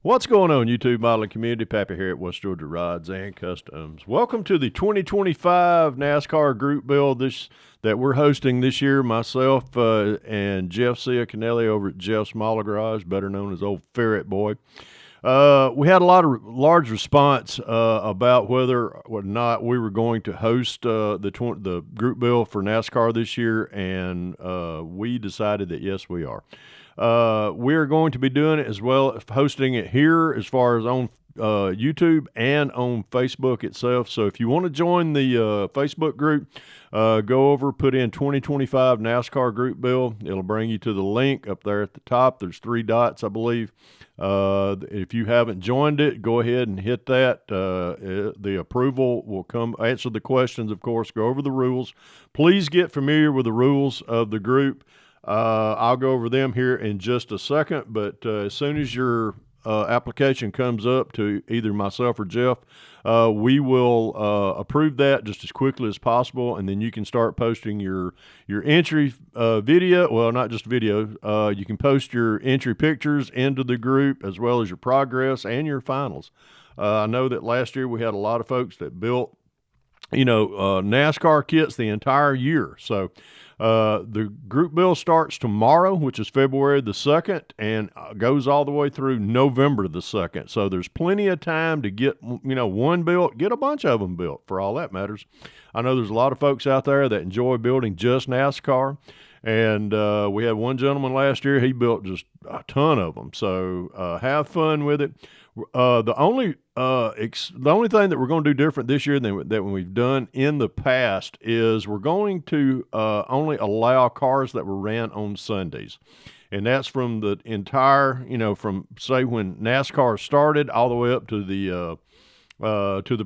What's going on, YouTube modeling community? Pappy here at West Georgia Rods and Customs. Welcome to the 2025 NASCAR Group Build that we're hosting this year. Myself and Jeff Ciacanelli over at Jeff's Model Garage, better known as Old Ferret Boy. We had a lot of large response about whether or not we were going to host the group build for NASCAR this year, and we decided that yes, we are. We're going to be doing it as well, hosting it here as far as on YouTube and on Facebook itself. So if you want to join the Facebook group, go over, put in 2025 NASCAR Group Build. It'll bring you to the link up there at the top. There's 3 dots, I believe. If you haven't joined it, go ahead and hit that. The approval will come, answer the questions, of course, go over the rules. Please get familiar with the rules of the group. I'll go over them here in just a second, but as soon as your application comes up to either myself or Jeff, we will approve that just as quickly as possible, and then you can start posting your entry video. Well, not just video. You can post your entry pictures into the group as well as your progress and your finals. I know that last year we had a lot of folks that built NASCAR kits the entire year. So the group build starts tomorrow, which is February the 2nd, and goes all the way through November the 2nd. So there's plenty of time to get, one built, get a bunch of them built for all that matters. I know there's a lot of folks out there that enjoy building just NASCAR. And we had one gentleman last year, he built just a ton of them. So have fun with it. The only thing that we're going to do different this year than we've done in the past is we're going to only allow cars that were ran on Sundays. And that's from the entire, from say when NASCAR started all the way up to the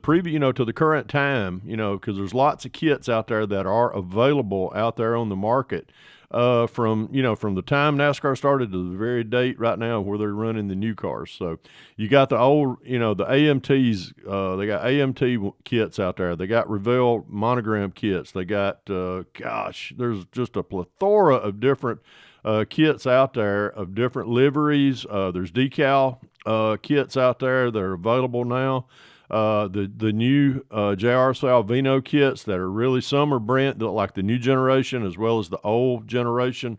previous, to the current time, because there's lots of kits out there that are available out there on the market. From the time NASCAR started to the very date right now where they're running the new cars. So you got the old, the AMTs, they got AMT kits out there. They got Revell monogram kits. They got, there's just a plethora of different kits out there of different liveries. There's decal kits out there that are available now. The new JR Salvino kits that are really, some are brand like the new generation as well as the old generation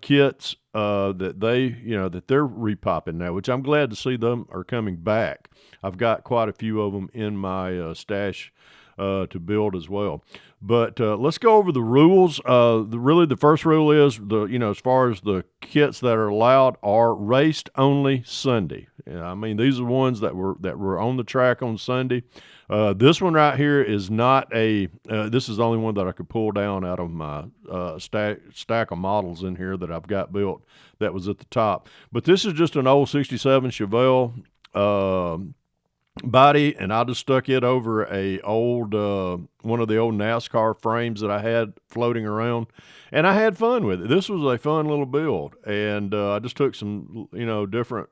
kits that they're repopping now, which I'm glad to see them are coming back. I've got quite a few of them in my stash to build as well. But let's go over the rules. The first rule is as far as the kits that are allowed are raced only Sunday. I mean, these are the ones that were on the track on Sunday. This one right here is not this is the only one that I could pull down out of my stack of models in here that I've got built that was at the top. But this is just an old 67 Chevelle body, and I just stuck it over a old one of the old NASCAR frames that I had floating around, and I had fun with it. This was a fun little build, and I just took some different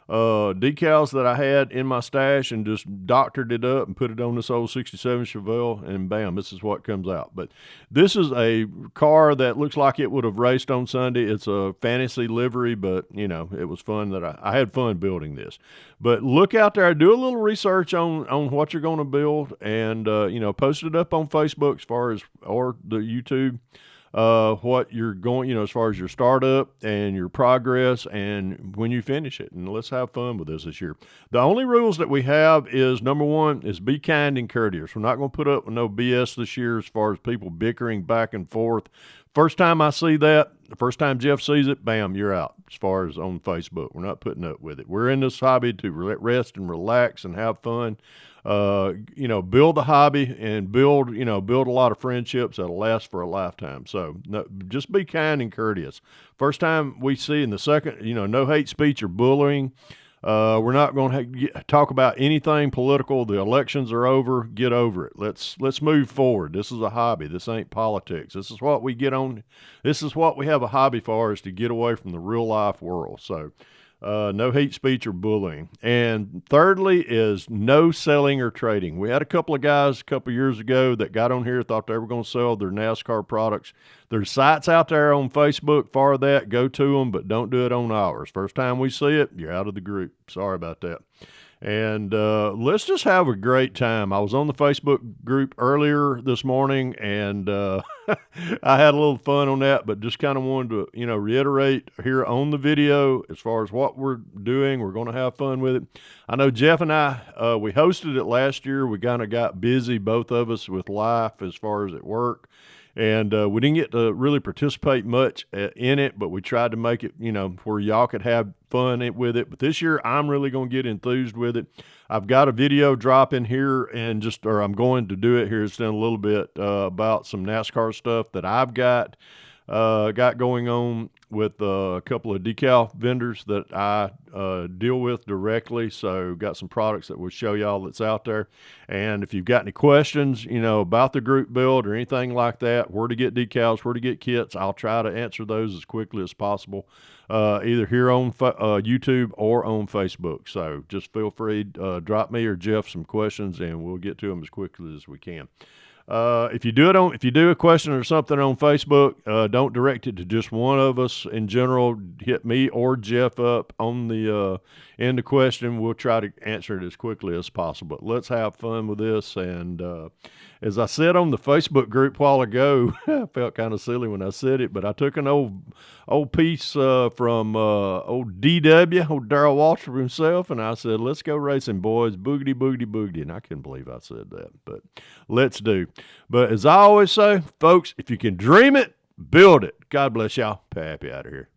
decals that I had in my stash and just doctored it up and put it on this old 67 Chevelle, and bam, this is what comes out. But this is a car that looks like it would have raced on Sunday. It's a fantasy livery, but it was fun that I had fun building this. But look out there, do a little research on what you're going to build, and post it up on Facebook or the YouTube. What you're going, as far as your startup and your progress and when you finish it. And let's have fun with this year. The only rules that we have is, number one, is be kind and courteous. We're not going to put up with no BS this year as far as people bickering back and forth. First time I see that, the first time Jeff sees it, bam, you're out as far as on Facebook. We're not putting up with it. We're in this hobby to rest and relax and have fun. Build the hobby and build a lot of friendships that'll last for a lifetime. So just be kind and courteous. First time we see, in the second, no hate speech or bullying. We're not going to talk about anything political. The elections are over. Get over it. Let's move forward. This is a hobby. This ain't politics. This is what we get on. This is what we have a hobby for, is to get away from the real life world. So No hate speech or bullying. And thirdly is no selling or trading. We had a couple of guys a couple of years ago that got on here, thought they were going to sell their NASCAR products. There's sites out there on Facebook for that. Go to them, but don't do it on ours. First time we see it, you're out of the group. Sorry about that. And let's just have a great time. I was on the Facebook group earlier this morning, and I had a little fun on that, but just kind of wanted to, reiterate here on the video as far as what we're doing. We're going to have fun with it. I know Jeff and I, we hosted it last year. We kind of got busy, both of us, with life as far as at work. And we didn't get to really participate much in it, but we tried to make it, where y'all could have fun with it. But this year, I'm really going to get enthused with it. I've got a video dropping here, or I'm going to do it here in a little bit about some NASCAR stuff that I've got going on with a couple of decal vendors that I deal with directly. So got some products that we'll show y'all that's out there. And if you've got any questions, about the group build or anything like that, where to get decals, where to get kits, I'll try to answer those as quickly as possible, either here on YouTube or on Facebook. So just feel free to drop me or Jeff some questions, and we'll get to them as quickly as we can. If you do a question or something on Facebook, don't direct it to just one of us. In general, hit me or Jeff up on the end of question. We'll try to answer it as quickly as possible. But let's have fun with this. And as I said on the Facebook group a while ago, I felt kind of silly when I said it, but I took an old piece from old DW, old Darrell Waltrip himself, and I said, "Let's go racing, boys, boogity, boogity, boogity." And I couldn't believe I said that, but let's do. But as I always say, folks, if you can dream it, build it. God bless y'all. Pappy out of here.